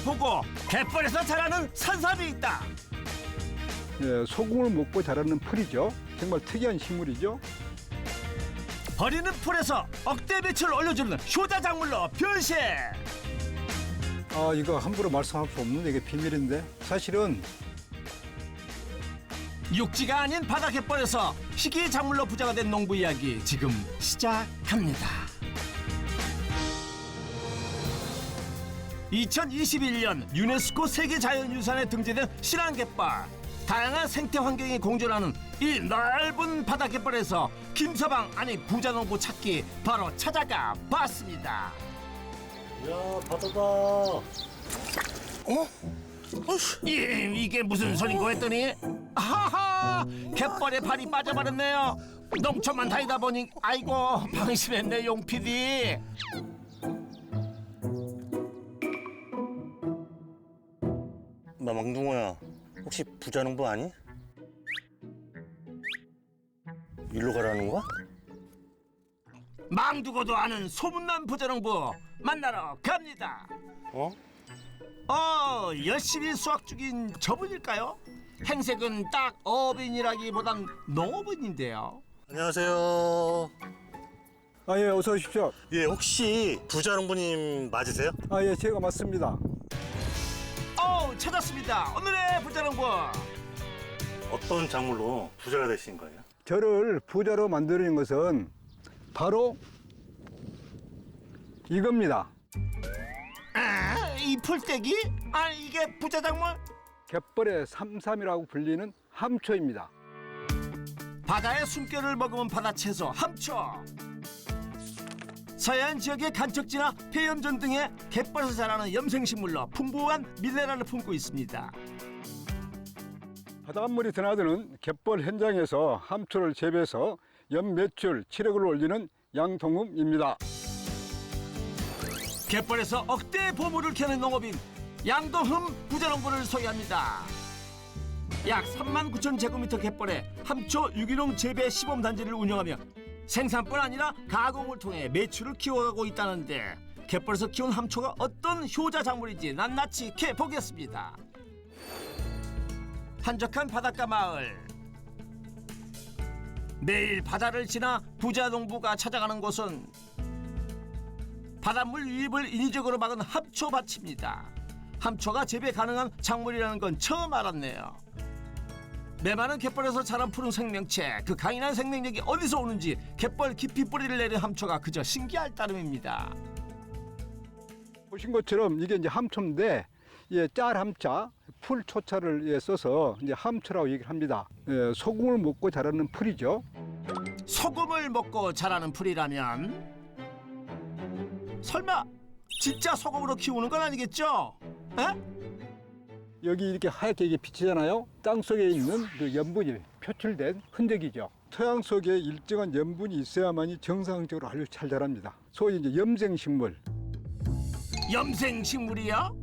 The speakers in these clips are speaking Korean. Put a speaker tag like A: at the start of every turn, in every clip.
A: 보고 갯벌에서 자라는 산삼이 있다.
B: 예, 소금을 먹고 자라는 풀이죠. 정말 특이한 식물이죠.
A: 버리는 풀에서 억대 배출을 올려주는 효자 작물로 변신.
B: 아, 이거 함부로 말씀할 수 없는데 이게 비밀인데 사실은
A: 육지가 아닌 바다 갯벌에서 희귀 작물로 부자가 된 농부 이야기 지금 시작합니다. 2021년 유네스코 세계자연유산에 등재된 신안갯벌. 다양한 생태 환경이 공존하는 이 넓은 바다 갯벌에서 김서방 아니 부자농부 찾기 바로 찾아가 봤습니다.
C: 야, 바다다.
A: 이게 무슨 소린고 했더니 하하 갯벌에 발이 빠져버렸네요. 농촌만 다니다 보니 아이고 방심했네 용 PD.
C: 나 망둥어야. 혹시 부자농부 아니? 일로 가라는 거야?
A: 망두고도 아는 소문난 부자농부 만나러 갑니다.
C: 어?
A: 열심히 수확 중인 저분일까요? 행색은 딱 어빈이라기보단 농어빈인데요.
C: 안녕하세요.
B: 아, 예, 어서 오십시오.
C: 예, 혹시 부자농부님 맞으세요?
B: 아, 예, 제가 맞습니다.
A: 찾았습니다. 오늘의 부자농부.
C: 어떤 작물로 부자가 되신 거예요?
B: 저를 부자로 만드는 것은 바로 이겁니다.
A: 이 풀떼기? 이게 부자 작물?
B: 갯벌의 삼삼이라고 불리는 함초입니다.
A: 바다의 숨결을 머금은 바다 채소 함초. 서해안 지역의 간척지나 폐염전 등의 갯벌에서 자라는 염생식물로 풍부한 미네랄을 품고 있습니다.
B: 바닷물이 드나드는 갯벌 현장에서 함초를 재배해서 연 매출 7억을 올리는 양동음입니다.
A: 갯벌에서 억대 보물을 캐는 농업인 양동흠 부자농부를 소개합니다. 약 39,000제곱미터 갯벌에 함초 유기농 재배 시범단지를 운영하며 생산뿐 아니라 가공을 통해 매출을 키워가고 있다는데 갯벌에서 키운 함초가 어떤 효자 작물인지 낱낱이 캐보겠습니다. 한적한 바닷가 마을. 매일 바다를 지나 부자농부가 찾아가는 곳은 바닷물 유입을 인위적으로 막은 함초밭입니다. 함초가 재배 가능한 작물이라는 건 처음 알았네요. 메마른 갯벌에서 자란 푸른 생명체, 그 강인한 생명력이 어디서 오는지 갯벌 깊이 뿌리를 내린 함초가 그저 신기할 따름입니다.
B: 보신 것처럼 이게 이제 함초인데, 예, 짤 함자, 풀 초자를 예, 써서 이제 함초라고 얘기를 합니다. 예, 소금을 먹고 자라는 풀이죠.
A: 소금을 먹고 자라는 풀이라면 설마 진짜 소금으로 키우는 건 아니겠죠? 에?
B: 여기 이렇게 하얗게 이게 비치잖아요. 땅 속에 있는 그 염분이 표출된 흔적이죠. 토양 속에 일정한 염분이 있어야만이 정상적으로 아주 잘 자랍니다. 소위 이제 염생식물.
A: 염생식물이요?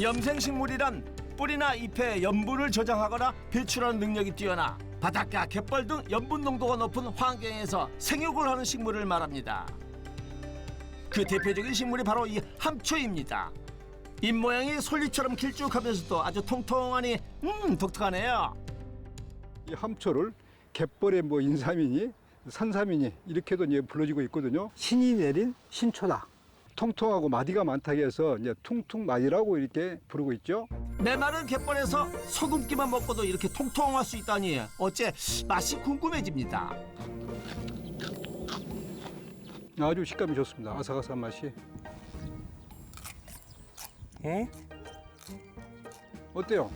A: 염생식물이란 뿌리나 잎에 염분을 저장하거나 배출하는 능력이 뛰어나 바닷가, 갯벌 등 염분 농도가 높은 환경에서 생육을 하는 식물을 말합니다. 그 대표적인 식물이 바로 이 함초입니다. 잎 모양이 솔잎처럼 길쭉하면서도 아주 통통하니 독특하네요.
B: 이 함초를 갯벌의 뭐 인삼이니 산삼이니 이렇게도 이제 불러지고 있거든요. 신이 내린 신초다. 통통하고 마디가 많다고 해서 이제 퉁퉁마디라고 이렇게 부르고 있죠.
A: 메마른 갯벌에서 소금기만 먹고도 이렇게 통통할 수 있다니 어째 맛이 궁금해집니다.
B: 아주 식감이 좋습니다. 아삭아삭한 맛이.
C: 응?
B: 어때요?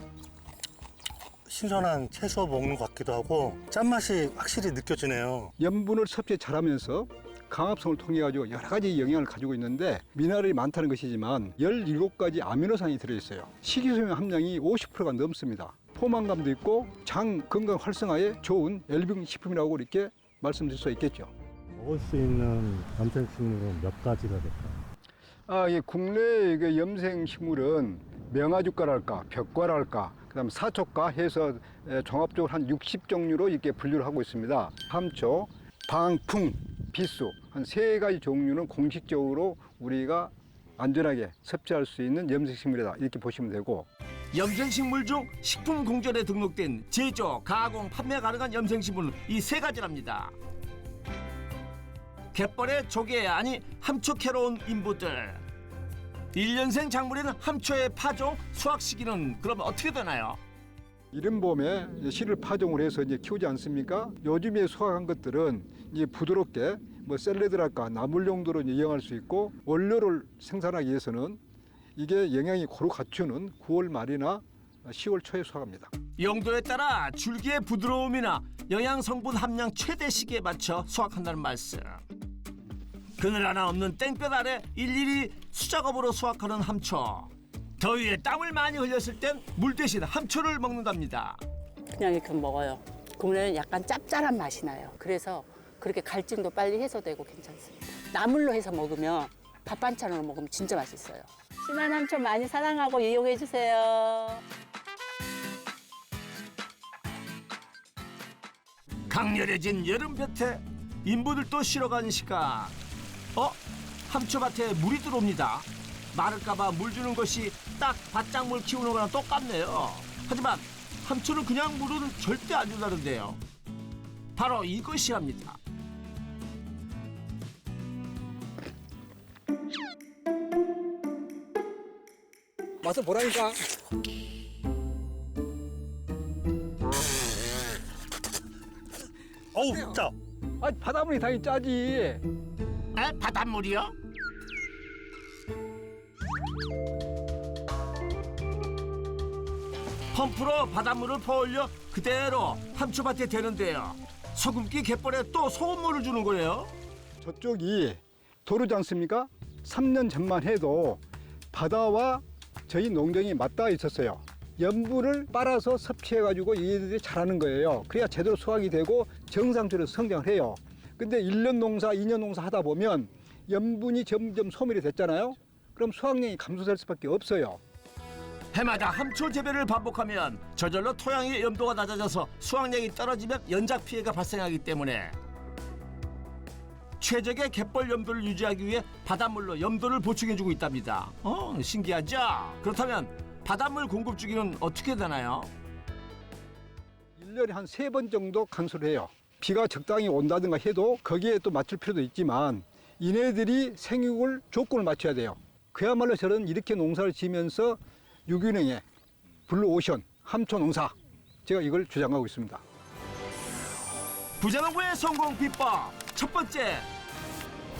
C: 신선한 채소 먹는 것 같기도 하고 짠맛이 확실히 느껴지네요.
B: 염분을 섭취 잘하면서 강합성을 통해 가지고 여러 가지 영향을 가지고 있는데 미네랄이 많다는 것이지만 17가지 아미노산이 들어있어요. 식이섬유 함량이 50%가 넘습니다. 포만감도 있고 장 건강 활성화에 좋은 엘빙 식품이라고 이렇게 말씀드릴 수 있겠죠.
D: 먹을 수 있는 염생식물은 몇 가지가 될까요?
B: 예, 국내의 그 염생식물은 명아주과랄까, 벽과랄까, 그다음 사초과 해서 종합적으로 한 60종류로 이렇게 분류를 하고 있습니다. 함초, 방풍, 비수 한 3가지 종류는 공식적으로 우리가 안전하게 섭취할 수 있는 염색식물이다 이렇게 보시면 되고,
A: 염생식물 중 식품공전에 등록된 제조, 가공, 판매 가능한 염생식물은 이 세 가지랍니다. 갯벌의 조개 아니 함초 캐러온 인부들. 1년생 작물에는 함초의 파종, 수확 시기는 그럼 어떻게 되나요?
B: 이른 봄에 이제 씨를 파종을 해서 이제 키우지 않습니까? 요즘에 수확한 것들은 이제 부드럽게 뭐 샐러드랄까 나물 용도로 이제 이용할 수 있고, 원료를 생산하기 위해서는 이게 영양이 고루 갖추는 9월 말이나 10월 초에 수확합니다.
A: 용도에 따라 줄기의 부드러움이나 영양 성분 함량 최대 시기에 맞춰 수확한다는 말씀. 그늘 하나 없는 땡볕 아래 일일이 수작업으로 수확하는 함초. 더위에 땀을 많이 흘렸을 땐 물 대신 함초를 먹는답니다.
E: 그냥 이렇게 먹어요. 그러면 약간 짭짤한 맛이 나요. 그래서 그렇게 갈증도 빨리 해소되고 괜찮습니다. 나물로 해서 먹으면 밥 반찬으로 먹으면 진짜 맛있어요. 심한 함초 많이 사랑하고 이용해 주세요.
A: 강렬해진 여름볕에 인부들도 쉬러 간 시간. 함초밭에 물이 들어옵니다. 마를까봐 물 주는 것이 딱 밭작물 키우는 거랑 똑같네요. 하지만 함초는 그냥 물은 절대 안 준다는데요. 바로 이것이랍니다.
B: 맛을 보라니까.
C: 어우, 짜.
B: 아, 바닷물이 당연히 짜지.
A: 에? 바닷물이요? 펌프로 바닷물을 퍼올려 그대로 함초밭에 대는데요. 소금기 갯벌에 또 소금물을 주는 거예요.
B: 저쪽이 도로지 않습니까? 3년 전만 해도 바다와 저희 농장이 맞닿아 있었어요. 염분을 빨아서 섭취해가지고 얘들이 자라는 거예요. 그래야 제대로 수확이 되고 정상적으로 성장을 해요. 근데 1년 농사, 2년 농사 하다 보면 염분이 점점 소멸이 됐잖아요. 그럼 수확량이 감소될 수밖에 없어요.
A: 해마다 함초 재배를 반복하면 저절로 토양의 염도가 낮아져서 수확량이 떨어지면 연작 피해가 발생하기 때문에 최적의 갯벌 염도를 유지하기 위해 바닷물로 염도를 보충해주고 있답니다. 신기하죠? 그렇다면 바닷물 공급 주기는 어떻게 되나요?
B: 1년에 한 3번 정도 간수를 해요. 비가 적당히 온다든가 해도 거기에 또 맞출 필요도 있지만 이네들이 생육을 조건을 맞춰야 돼요. 그야말로 저는 이렇게 농사를 지면서 유기농의 블루오션 함초 농사, 제가 이걸 주장하고 있습니다.
A: 부자농부의 성공 비법 첫 번째,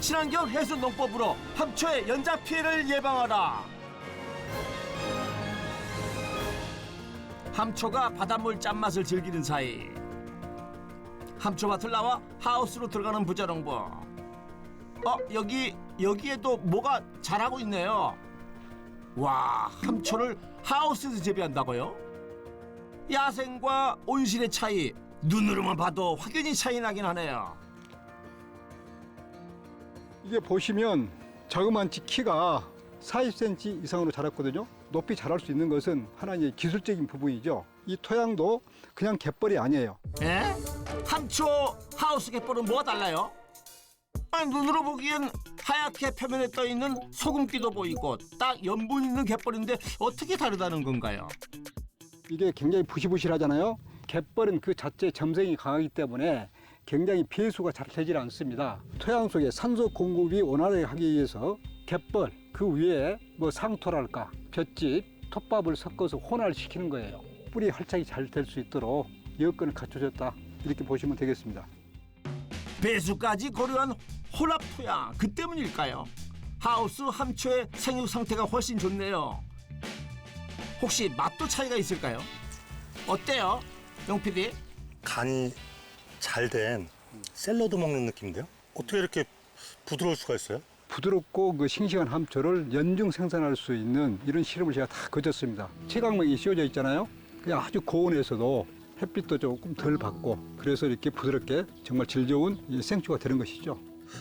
A: 친환경 해수 농법으로 함초의 연작 피해를 예방하라. 함초가 바닷물 짠맛을 즐기는 사이 함초밭을 나와 하우스로 들어가는 부자농부. 여기에도 뭐가 자라고 있네요. 와, 함초를 하우스에서 재배한다고요? 야생과 온실의 차이, 눈으로만 봐도 확연히 차이 나긴 하네요.
B: 이게 보시면 자그마치 키가 40cm 이상으로 자랐거든요. 높이 자랄 수 있는 것은 하나의 기술적인 부분이죠. 이 토양도 그냥 갯벌이 아니에요.
A: 에? 함초 하우스 갯벌은 뭐가 달라요? 아니, 눈으로 보기엔 하얗게 표면에 떠있는 소금기도 보이고 딱 염분 있는 갯벌인데 어떻게 다르다는 건가요?
B: 이게 굉장히 부실부실하잖아요. 갯벌은 그 자체 점성이 강하기 때문에 굉장히 배수가 잘 되질 않습니다. 토양 속에 산소 공급이 원활하게 하기 위해서 갯벌 그 위에 뭐 상토랄까 볏짚, 톱밥을 섞어서 혼합시키는 거예요. 뿌리 활착이 잘 될 수 있도록 여건을 갖춰줬다, 이렇게 보시면 되겠습니다.
A: 배수까지 고려한 혼합 토양, 그 때문일까요? 하우스 함초의 생육 상태가 훨씬 좋네요. 혹시 맛도 차이가 있을까요? 어때요, 용 PD?
C: 간이 잘 된 샐러드 먹는 느낌인데요? 어떻게 이렇게 부드러울 수가 있어요?
B: 부드럽고 그 싱싱한 함초를 연중 생산할 수 있는 이런 실험을 제가 다 거쳤습니다. 채광막이 씌워져 있잖아요. 그냥 아주 고온에서도 햇빛도 조금 덜 받고, 그래서 이렇게 부드럽게 정말 질 좋은 이 생초가 되는 것이죠.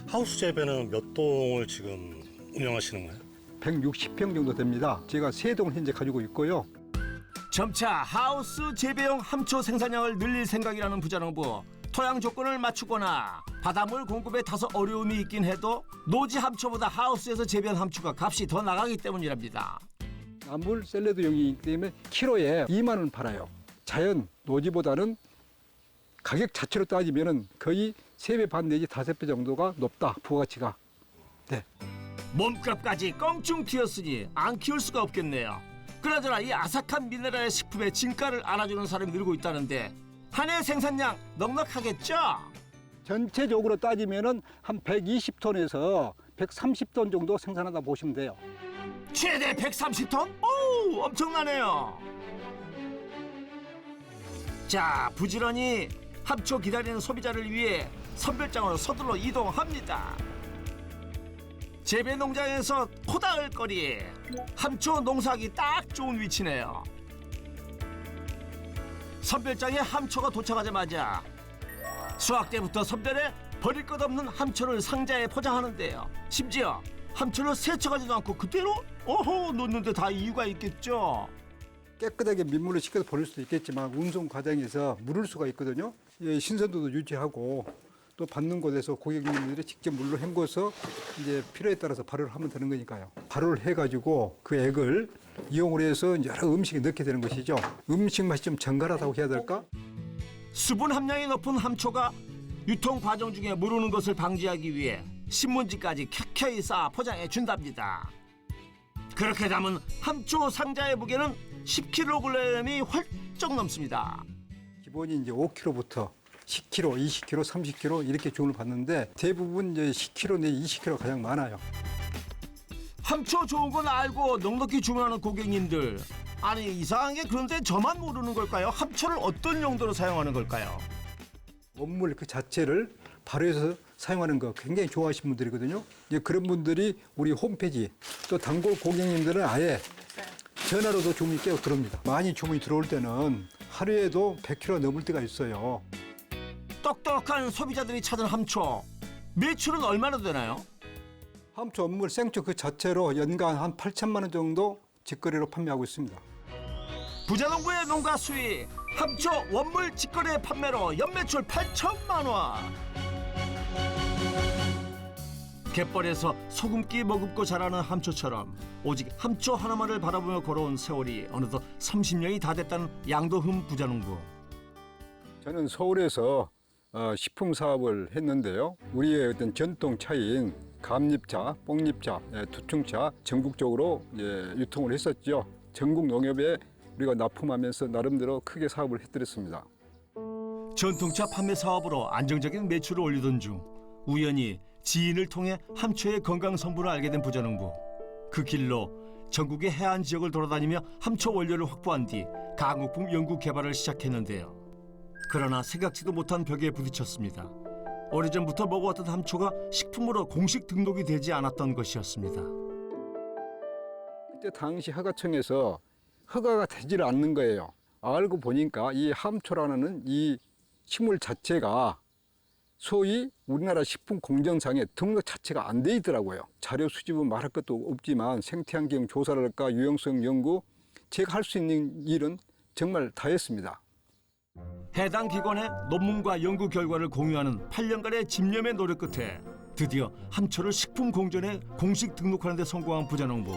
C: 하우스 재배는 몇 동을 지금 운영하시는 거예요?
B: 160평 정도 됩니다. 제가 3동을 현재 가지고 있고요.
A: 점차 하우스 재배용 함초 생산량을 늘릴 생각이라는 부자농부. 토양 조건을 맞추거나 바닷물 공급에 다소 어려움이 있긴 해도 노지 함초보다 하우스에서 재배한 함초가 값이 더 나가기 때문이랍니다.
B: 나물 샐러드용이기 때문에 키로에 2만 원 팔아요. 자연 노지보다는 가격 자체로 따지면 거의 3배 반 내지 5배 정도가 높다, 부가치가. 네.
A: 몸값까지 껑충 튀었으니 안 키울 수가 없겠네요. 그나저나 이 아삭한 미네랄 식품의 진가를 알아주는 사람이 늘고 있다는데 한 해 생산량 넉넉하겠죠?
B: 전체적으로 따지면 한 120톤에서 130톤 정도 생산하다 보시면 돼요.
A: 최대 130톤? 오, 엄청나네요. 자, 부지런히 함초 기다리는 소비자를 위해 선별장으로 서둘러 이동합니다. 재배 농장에서 코다을 거리, 함초 농사하기 딱 좋은 위치네요. 선별장에 함초가 도착하자마자 수확 때부터 선별해 버릴 것 없는 함초를 상자에 포장하는데요. 심지어 함초를 세척하지도 않고 그대로 놓는데 다 이유가 있겠죠.
B: 깨끗하게 민물로 씻겨서 버릴 수도 있겠지만 운송 과정에서 물을 수가 있거든요. 예, 신선도도 유지하고 또 받는 곳에서 고객님들이 직접 물로 헹궈서 이제 필요에 따라서 발효를 하면 되는 거니까요. 발효를 해가지고 그 액을 이용을 해서 여러 음식에 넣게 되는 것이죠. 음식 맛이 좀 정갈하다고 해야 될까?
A: 수분 함량이 높은 함초가 유통 과정 중에 무르는 것을 방지하기 위해 신문지까지 켜켜이 쌓아 포장해 준답니다. 그렇게 담은 함초 상자의 무게는 10kg이 훌쩍 넘습니다.
B: 기본이 이제 5kg부터 10kg, 20kg, 30kg 이렇게 주문을 받는데 대부분 이제 10kg 내지 20kg가 가장 많아요.
A: 함초 좋은 건 알고 넉넉히 주문하는 고객님들. 아니 이상한 게 그런데 저만 모르는 걸까요? 함초를 어떤 용도로 사용하는 걸까요?
B: 원물 그 자체를 발효해서 사용하는 거 굉장히 좋아하시는 분들이거든요. 이제 그런 분들이 우리 홈페이지 또 단골 고객님들은 아예 전화로도 주문이 계속 들어옵니다. 많이 주문이 들어올 때는 하루에도 100kg 넘을 때가 있어요.
A: 똑똑한 소비자들이 찾은 함초. 매출은 얼마나 되나요?
B: 함초 원물 생초 그 자체로 연간 한 8천만 원 정도 직거래로 판매하고 있습니다.
A: 부자농부의 농가 수익. 함초 원물 직거래 판매로 연매출 8천만 원. 갯벌에서 소금기 머금고 자라는 함초처럼 오직 함초 하나만을 바라보며 걸어온 세월이 어느덧 30년이 다 됐다는 양도흠 부자농부.
B: 저는 서울에서 식품 사업을 했는데요. 우리의 어떤 전통 차인 감잎차, 뽕잎차, 두충차 전국적으로 유통을 했었죠. 전국 농협에 우리가 납품하면서 나름대로 크게 사업을 해드렸습니다.
A: 전통차 판매 사업으로 안정적인 매출을 올리던 중 우연히 지인을 통해 함초의 건강 성분을 알게 된 부자농부. 그 길로 전국의 해안 지역을 돌아다니며 함초 원료를 확보한 뒤 가공품 연구 개발을 시작했는데요. 그러나 생각지도 못한 벽에 부딪혔습니다. 오래전부터 먹어왔던 함초가 식품으로 공식 등록이 되지 않았던 것이었습니다.
B: 그때 당시 허가청에서 허가가 되지를 않는 거예요. 알고 보니까 이 함초라는 이 식물 자체가 소위 우리나라 식품공정상에 등록 자체가 안 돼 있더라고요. 자료 수집은 말할 것도 없지만 생태환경 조사랄까 유용성 연구 제가 할 수 있는 일은 정말 다 했습니다.
A: 해당 기관의 논문과 연구 결과를 공유하는 8년간의 집념의 노력 끝에 드디어 함초를 식품공전에 공식 등록하는 데 성공한 부자농부.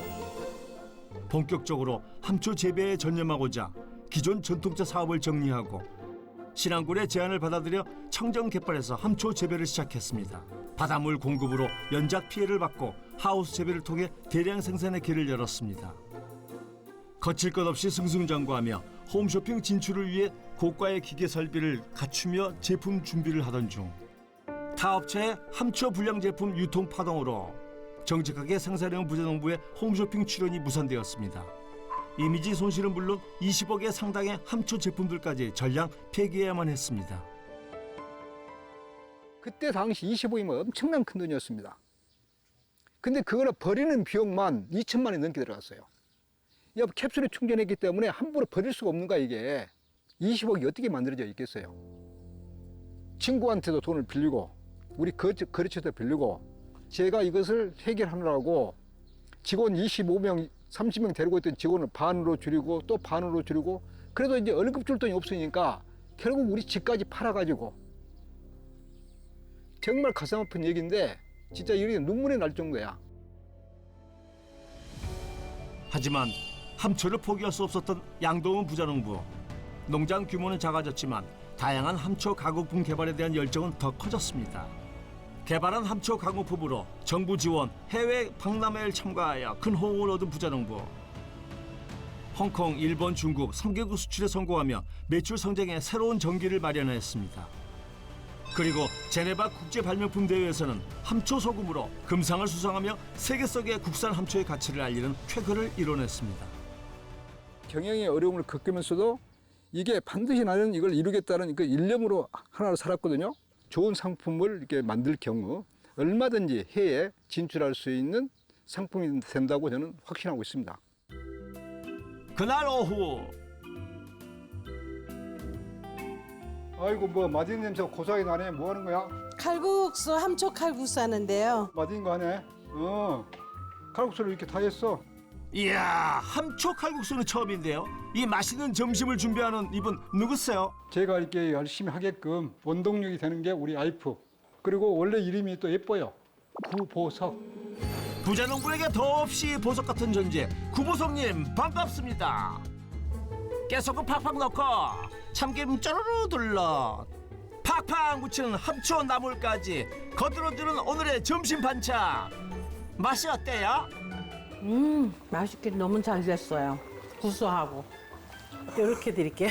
A: 본격적으로 함초 재배에 전념하고자 기존 전통차 사업을 정리하고 신안군의 제안을 받아들여 청정 갯벌에서 함초 재배를 시작했습니다. 바닷물 공급으로 연작 피해를 받고 하우스 재배를 통해 대량 생산의 길을 열었습니다. 거칠 것 없이 승승장구하며 홈쇼핑 진출을 위해 고가의 기계 설비를 갖추며 제품 준비를 하던 중 타업체의 함초 불량 제품 유통 파동으로 정직하게 생산해온 부자농부의 홈쇼핑 출연이 무산되었습니다. 이미지 손실은 물론 20억의 상당의 함초 제품들까지 전량 폐기해야만 했습니다.
B: 그때 당시 25이면 엄청난 큰 돈이었습니다. 근데 그거를 버리는 비용만 2천만 원이 넘게 들어갔어요. 캡슐에 충전했기 때문에 함부로 버릴 수가 없는 거야 이게. 20억이 어떻게 만들어져 있겠어요. 친구한테도 돈을 빌리고 우리 거래처도 빌리고 제가 이것을 해결하느라고 직원 25명, 30명 데리고 있던 직원을 반으로 줄이고 또 반으로 줄이고 그래도 이제 월급 줄 돈이 없으니까 결국 우리 집까지 팔아가지고 정말 가슴 아픈 얘기인데 진짜 이렇게 눈물이 날 정도야.
A: 하지만 함초를 포기할 수 없었던 양동훈 부자농부. 농장 규모는 작아졌지만 다양한 함초 가공품 개발에 대한 열정은 더 커졌습니다. 개발한 함초 가공품으로 정부 지원, 해외 박람회를 참가하여 큰 호응을 얻은 부자농부. 홍콩, 일본, 중국 3개국 수출에 성공하며 매출 성장에 새로운 전기를 마련했습니다. 그리고 제네바 국제 발명품 대회에서는 함초 소금으로 금상을 수상하며 세계 속의 국산 함초의 가치를 알리는 쾌거를 이뤄냈습니다.
B: 경영의 어려움을 겪으면서도 이게 반드시 나는 이걸 이루겠다는 그 일념으로 하나로 살았거든요. 좋은 상품을 이렇게 만들 경우 얼마든지 해외에 진출할 수 있는 상품이 된다고 저는 확신하고 있습니다.
A: 그날 오후
B: 아이고 뭐 맛있는 냄새가 고소하게 나네. 뭐 하는 거야?
F: 칼국수, 함초 칼국수 하는데요.
B: 맛있는 거 하네. 칼국수를 이렇게 다 했어.
A: 이야, 함초 칼국수는 처음인데요. 이 맛있는 점심을 준비하는 이분 누구세요?
B: 제가 이렇게 열심히 하게끔 원동력이 되는 게 우리 와이프. 그리고 원래 이름이 또 예뻐요. 구보석.
A: 부자농부에게 더없이 보석 같은 존재 구보성님 반갑습니다. 깨소금 팍팍 넣고 참기름 쪼르르 둘러 팍팍 묻히는 함초 나물까지 거들어주는 오늘의 점심 반찬. 맛이 어때요?
F: 맛있게 너무 잘 됐어요. 구수하고. 이렇게 드릴게요.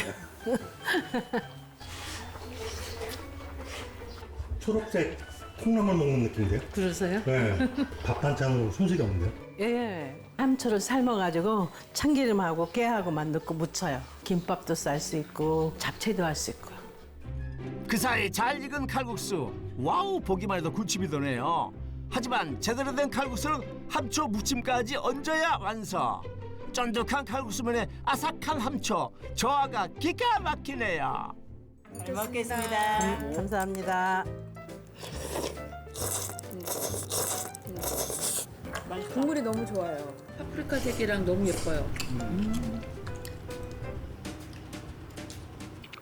C: 초록색 콩나물 먹는 느낌인데요?
F: 그러세요?
C: 네. 밥 반찬으로 손색이 없는데요?
F: 예. 함초를 삶아가지고 참기름하고 깨하고만 넣고 무쳐요. 김밥도 쌀 수 있고 잡채도 할 수 있고요.
A: 그 사이 잘 익은 칼국수. 와우, 보기만 해도 군침이 도네요. 하지만 제대로 된 칼국수는 함초 무침까지 얹어야 완성. 쫀득한 칼국수면에 아삭한 함초, 조화가 기가 막히네요.
E: 잘 먹겠습니다.
F: 감사합니다.
G: 국물이 너무 좋아요.
E: 파프리카 색이랑 너무 예뻐요.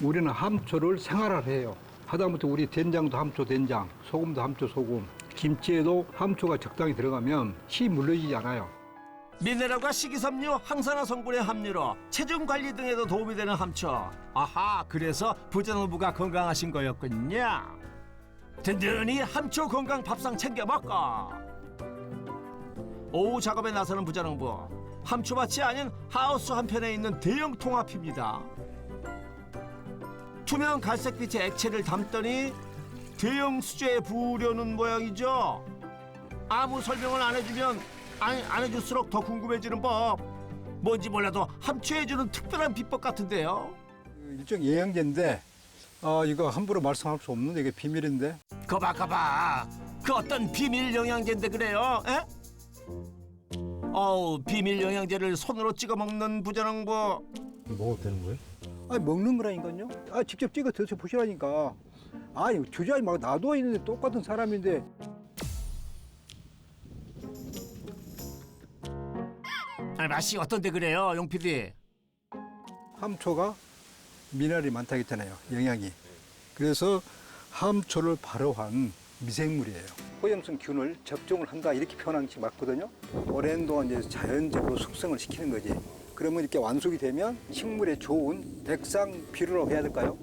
B: 우리는 함초를 생활화해요. 하다못해 우리 된장도 함초 된장, 소금도 함초 소금, 김치에도 함초가 적당히 들어가면 씨 물러지지 않아요.
A: 미네랄과 식이섬유, 항산화 성분의 함유로 체중 관리 등에도 도움이 되는 함초. 아하, 그래서 부자농부가 건강하신 거였군요. 든든히 함초 건강 밥상 챙겨 먹고 오후 작업에 나서는 부자농부. 함초밭이 아닌 하우스 한편에 있는 대형 통합입니다. 투명 갈색빛의 액체를 담더니 대형 수제에 부으려는 모양이죠. 아무 설명을 안 해주면 안 해줄수록 더 궁금해지는 법. 뭔지 몰라도 함초해주는 특별한 비법 같은데요.
B: 일종 영양제인데 이거 함부로 말씀할 수 없는데 이게 비밀인데.
A: 거봐 그 어떤 비밀 영양제인데 그래요? 에? 어우, 비밀 영양제를 손으로 찍어 먹는 부자농부.
D: 먹어도 되는 거예요?
B: 아니 먹는 거라니까요. 직접 찍어 드셔 보시라니까. 아니 주저하지 말고 놔둬 있는데 똑같은 사람인데.
A: 아니, 맛이 어떤데 그래요, 용 PD?
B: 함초가 미네랄이 많다고 했잖아요. 영양이. 그래서 함초를 발효한 미생물이에요. 호염성 균을 접종을 한다 이렇게 표현한 것이 맞거든요. 오랜 동안 이제 자연적으로 숙성을 시키는 거지. 그러면 이렇게 완숙이 되면 식물에 좋은 액상 비료라고 해야 될까요?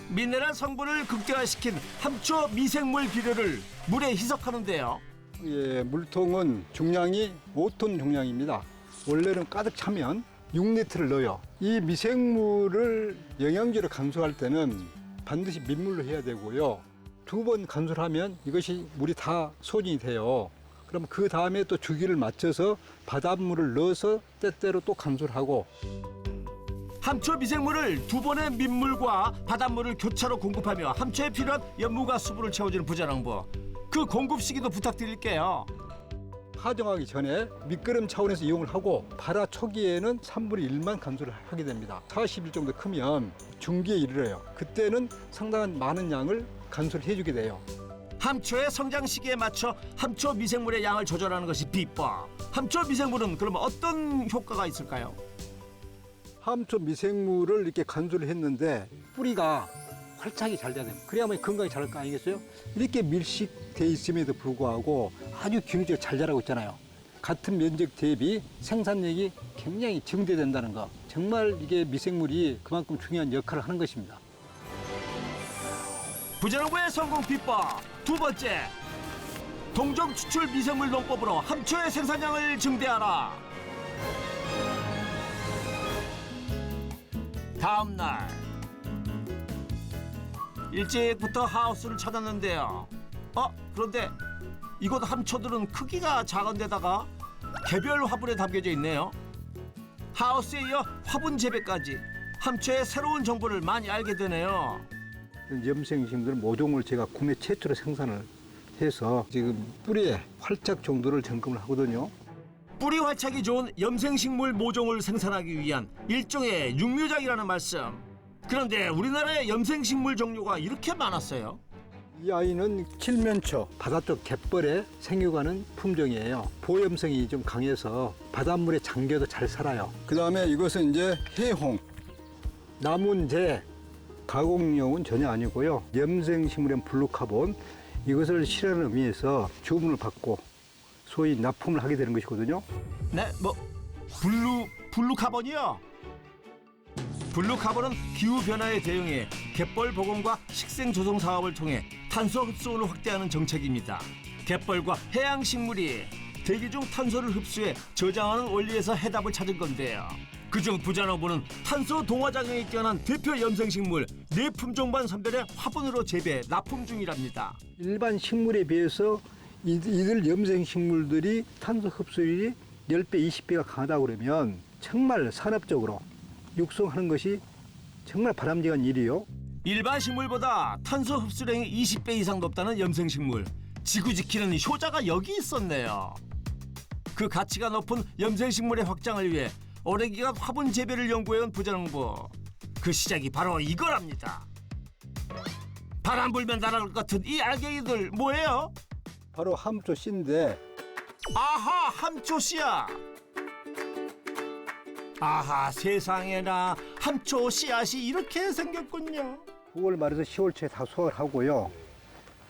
A: 미네랄 성분을 극대화시킨 함초 미생물 비료를 물에 희석하는데요.
B: 예, 물통은 중량이 5톤 중량입니다. 원래는 가득 차면 6리터를 넣어요. 이 미생물을 영양제로 간수할 때는 반드시 민물로 해야 되고요. 2번 간수를 하면 이것이 물이 다 소진이 돼요. 그럼 그 다음에 또 주기를 맞춰서 바닷물을 넣어서 때때로 또 간수를 하고.
A: 함초 미생물을 2번의 민물과 바닷물을 교차로 공급하며 함초에 필요한 염분과 수분을 채워주는 부자농부. 그 공급 시기도 부탁드릴게요.
B: 파종하기 전에 밑거름 차원에서 이용을 하고 발화 초기에는 3분의 1만 간수를 하게 됩니다. 40일 정도 크면 중기에 이르러요. 그때는 상당한 많은 양을 간수를 해주게 돼요.
A: 함초의 성장 시기에 맞춰 함초 미생물의 양을 조절하는 것이 비법. 함초 미생물은 그러면 어떤 효과가 있을까요?
B: 함초 미생물을 이렇게 간수를 했는데 뿌리가 활착이 잘 돼야 됩니다. 그래야만 건강이 자랄 거 아니겠어요? 이렇게 밀식돼 있음에도 불구하고 아주 균일하게 잘 자라고 있잖아요. 같은 면적 대비 생산력이 굉장히 증대된다는 거. 정말 이게 미생물이 그만큼 중요한 역할을 하는 것입니다.
A: 부자농부의 성공 비법 두 번째, 동종 추출 미생물 농법으로 함초의 생산량을 증대하라. 다음 날 일찍부터 하우스를 찾았는데요. 그런데 이곳 함초들은 크기가 작은데다가 개별 화분에 담겨져 있네요. 하우스에 이어 화분 재배까지 함초의 새로운 정보를 많이 알게 되네요.
B: 염생식물 모종을 제가 국내 최초로 생산을 해서 지금 뿌리의 활착 정도를 점검을 하거든요.
A: 뿌리 활착이 좋은 염생식물 모종을 생산하기 위한 일종의 육묘장이라는 말씀. 그런데 우리나라의 염생식물 종류가 이렇게 많았어요.
B: 이 아이는 칠면초, 바다쪽 갯벌에 생육하는 품종이에요. 보염성이 좀 강해서 바닷물에 잠겨도 잘 살아요. 그 다음에 이것은 이제 해홍, 나문재, 가공용은 전혀 아니고요. 염생식물엔 블루카본, 이것을 실현하는 의미에서 주문을 받고 소위 납품을 하게 되는 것이거든요.
A: 네, 블루카본이요? 블루카본은 기후변화에 대응해 갯벌 복원과 식생 조성 사업을 통해 탄소 흡수원을 확대하는 정책입니다. 갯벌과 해양식물이 대기 중 탄소를 흡수해 저장하는 원리에서 해답을 찾은 건데요. 그중 부자농부는 탄소 동화작용에 뛰어난 대표 염생식물 4품종만 선별해 화분으로 재배, 납품 중이랍니다.
B: 일반 식물에 비해서 이들 염생식물들이 탄소 흡수율이 10배, 20배가 강하다고 그러면 정말 산업적으로 육성하는 것이 정말 바람직한 일이요.
A: 일반 식물보다 탄소 흡수량이 20배 이상 높다는 염생식물. 지구 지키는 효자가 여기 있었네요. 그 가치가 높은 염생식물의 확장을 위해 오랜 기간 화분 재배를 연구해온 부자농부. 그 시작이 바로 이거랍니다. 바람 불면 날아갈 것 같은 이 알갱이들 뭐예요?
B: 바로 함초 씨인데,
A: 아하, 함초 씨앗. 아하, 세상에나 함초 씨앗이 이렇게 생겼군요.
B: 9월 말에서 10월 초에 다 수확을 하고요.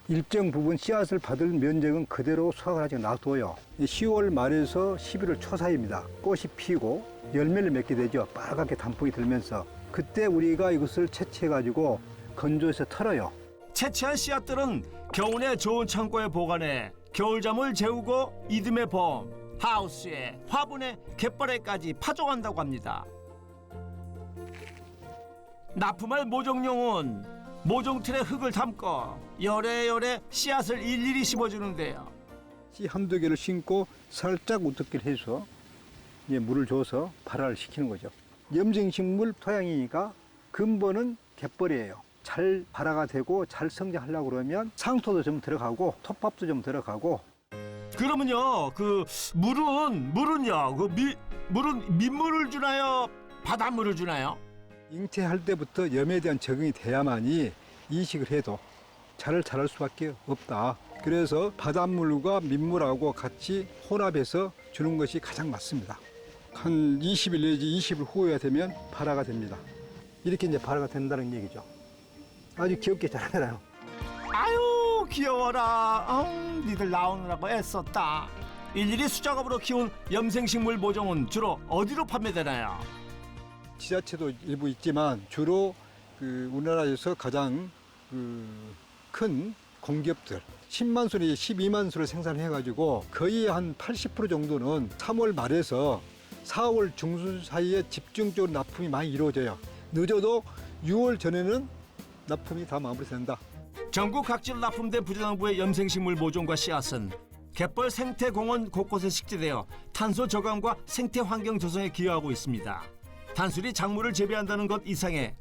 B: 일정 부분 씨앗을 받을 면적은 그대로 수확을 하지 놔둬요. 10월 말에서 11월 초 사이입니다. 꽃이 피고 열매를 맺게 되죠. 빨갛게 단풍이 들면서 그때 우리가 이것을 채취해가지고 건조해서 털어요.
A: 채취한 씨앗들은 겨울에 좋은 창고에 보관해 겨울잠을 재우고 이듬해 봄 하우스에, 화분에, 갯벌에까지 파종한다고 합니다. 납품할 모종용은 모종틀에 흙을 담고 열애열애 씨앗을 일일이 심어주는데요.
B: 씨 한두 개를 심고 살짝 우습게 해서 이제 물을 줘서 발화를 시키는 거죠. 염생식물 토양이니까 근본은 갯벌이에요. 잘 발화가 되고 잘 성장하려고 그러면 상토도 좀 들어가고 톱밥도 좀 들어가고.
A: 그러면요, 물은요, 물은 민물을 주나요? 바닷물을 주나요?
B: 잉태할 때부터 염에 대한 적응이 돼야만이 이식을 해도 잘 자랄 수밖에 없다. 그래서 바닷물과 민물하고 같이 혼합해서 주는 것이 가장 맞습니다. 한 20일 내지 20일 후에 되면 발화가 됩니다. 이렇게 이제 발화가 된다는 얘기죠. 아주 귀엽게 자라잖아요.
A: 아유, 귀여워라. 니들 나오느라고 애썼다. 일일이 수작업으로 키운 염생식물 모종은 주로 어디로 판매되나요?
B: 지자체도 일부 있지만 주로 우리나라에서 가장 큰 공기업들 10만 수 내지 12만 수를 생산해가지고 거의 한 80% 정도는 3월 말에서 4월 중순 사이에 집중적으로 납품이 많이 이루어져요. 늦어도 6월 전에는 납품이 다 마무리된다.
A: 전국 각지로 납품된 부자농부의 염생식물 모종과 씨앗은 갯벌 생태공원 곳곳에 식재되어 탄소 저감과 생태 환경 조성에 기여하고 있습니다. 단순히 작물을 재배한다는 것 이상의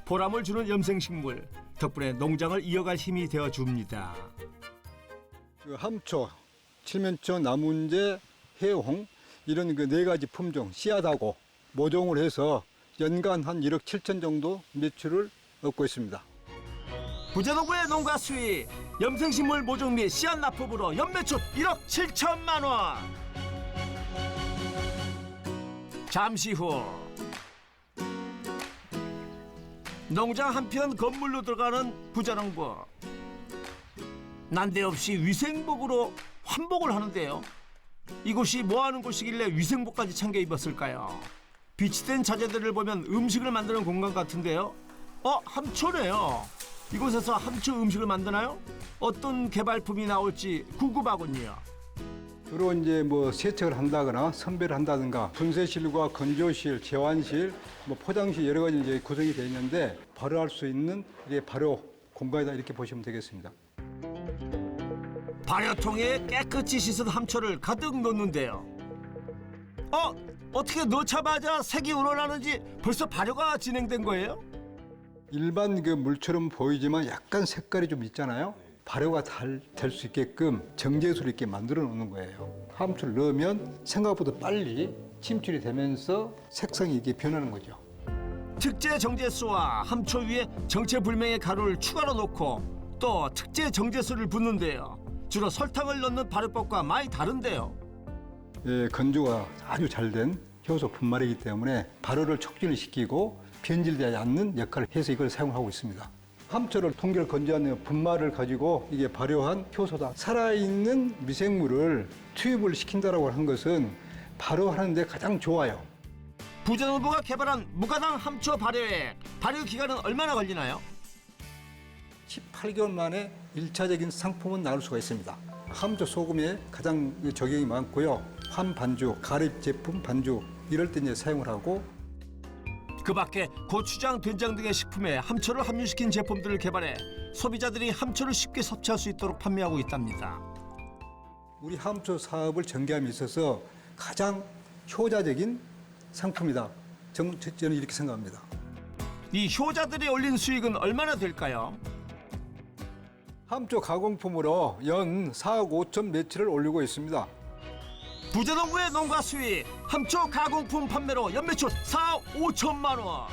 A: 보람을 주는 염생식물 덕분에 농장을 이어갈 힘이 되어줍니다.
B: 함초, 칠면초, 나문재, 해홍 이런 그 4가지 품종 씨앗하고 모종을 해서 연간 한 1억 7천 정도 매출을 얻고 있습니다.
A: 부자농부의 농가 수익 염생식물 모종 및 씨앗 납품으로 연매출 1억 7천만 원. 잠시 후 농장 한편 건물로 들어가는 부자농부. 난데없이 위생복으로 환복을 하는데요. 이곳이 뭐하는 곳이길래 위생복까지 챙겨 입었을까요? 비치된 자재들을 보면 음식을 만드는 공간 같은데요. 함초네요. 이곳에서 함초 음식을 만드나요? 어떤 개발품이 나올지 궁금하군요.
B: 주로 이제 뭐 세척을 한다거나 선별을 한다든가 분쇄실과 건조실, 제환실, 뭐 포장실 여러 가지 이제 구성이 되어 있는데 발효할 수 있는 이게 발효 공간이다 이렇게 보시면 되겠습니다.
A: 발효통에 깨끗이 씻은 함초를 가득 넣는데요. 어떻게 넣자마자 색이 우러나는지 벌써 발효가 진행된 거예요?
B: 일반 그 물처럼 보이지만 약간 색깔이 좀 있잖아요. 발효가 잘 될 수 있게끔 정제수를 이렇게 만들어 놓는 거예요. 함초를 넣으면 생각보다 빨리 침출이 되면서 색상이 이렇게 변하는 거죠.
A: 특제 정제수와 함초 위에 정체불명의 가루를 추가로 넣고 또 특제 정제수를 붓는데요. 주로 설탕을 넣는 발효법과 많이 다른데요.
B: 예, 건조가 아주 잘 된 효소 분말이기 때문에 발효를 촉진을 시키고 변질되지 않는 역할을 해서 이걸 사용하고 있습니다. 함초를 통결 건조한 분말을 가지고 이게 발효한 효소다. 살아있는 미생물을 투입을 시킨다라고 하는 것은 발효하는 데 가장 좋아요.
A: 부자농부가 개발한 무가당 함초 발효액. 발효 기간은 얼마나 걸리나요?
B: 18개월 만에 1차적인 상품은 나올 수가 있습니다. 함초 소금에 가장 적용이 많고요. 환 반죽, 가립 제품 반죽 이럴 때 이제 사용을 하고
A: 그 밖에 고추장, 된장 등의 식품에 함초를 함유시킨 제품들을 개발해 소비자들이 함초를 쉽게 섭취할 수 있도록 판매하고 있답니다.
B: 우리 함초 사업을 전개함에 있어서 가장 효자적인 상품이다. 저는 이렇게 생각합니다.
A: 이 효자들이 올린 수익은 얼마나 될까요?
B: 함초 가공품으로 연 4억 5천 매출을 올리고 있습니다.
A: 부자농부의 농가 수익, 함초 가공품 판매로 연매출 4억 5천만 원.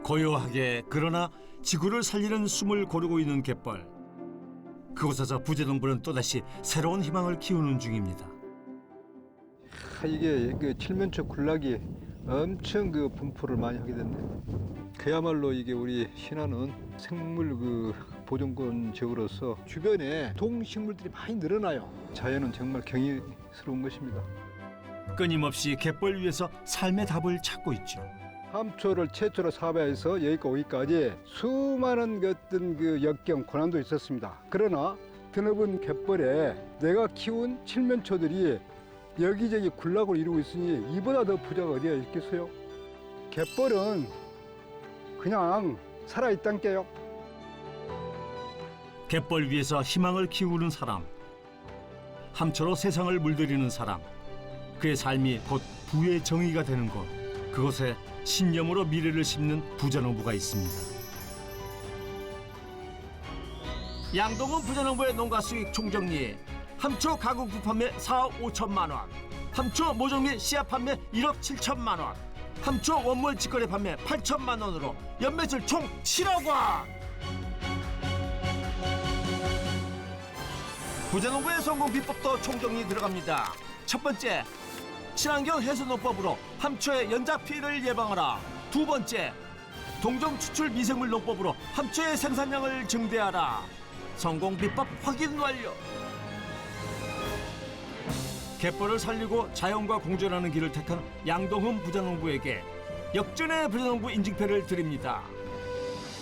A: 고요하게 그러나 지구를 살리는 숨을 고르고 있는 갯벌. 그곳에서 부자농부는 또다시 새로운 희망을 키우는 중입니다.
B: 이게 그 칠면초 군락이 엄청 그 분포를 많이 하게 됐네요. 그야말로 이게 우리 신안은 생물 그 보존권적으로서 주변에 동식물들이 많이 늘어나요. 자연은 정말 경이스러운 것입니다.
A: 끊임없이 갯벌 위에서 삶의 답을 찾고 있죠.
B: 함초를 최초로 사업해서 여기까지 수많은 어떤 그 역경 고난도 있었습니다. 그러나 드넓은 갯벌에 내가 키운 칠면초들이 여기저기 군락을 이루고 있으니 이보다 더 부자가 어디가 있겠어요? 갯벌은 그냥 살아있단게요.
A: 갯벌 위에서 희망을 키우는 사람, 함초로 세상을 물들이는 사람, 그의 삶이 곧 부의 정의가 되는 곳, 그곳에 신념으로 미래를 심는 부자농부가 있습니다. 양동은 부자농부의 농가 수익 총정리, 함초 가공품 판매 4억 5천만 원, 함초 모종 및 씨앗 판매 1억 7천만 원, 함초 원물 직거래 판매 8천만 원으로 연매출 총 7억 원! 부자농부의 성공 비법도 총정리 들어갑니다. 첫 번째, 친환경 해수농법으로 함초의 연작 피해를 예방하라. 두 번째, 동종 추출 미생물 농법으로 함초의 생산량을 증대하라. 성공 비법 확인 완료. 갯벌을 살리고 자연과 공존하는 길을 택한 양동흠 부자농부에게 역전의 부자농부 인증표를 드립니다.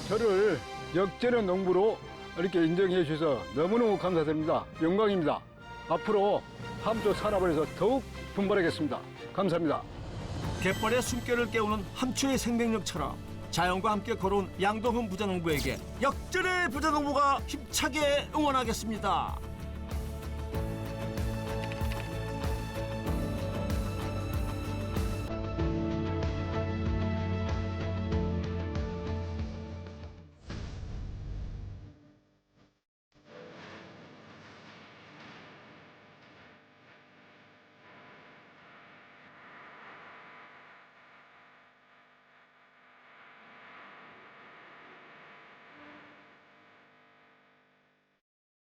B: 저를 역전의 농부로 이렇게 인정해 주셔서 너무너무 감사드립니다. 영광입니다. 앞으로 함초 산업을 해서 더욱 분발하겠습니다. 감사합니다.
A: 갯벌의 숨결을 깨우는 함초의 생명력처럼 자연과 함께 걸어온 양동흠 부자농부에게 역전의 부자농부가 힘차게 응원하겠습니다.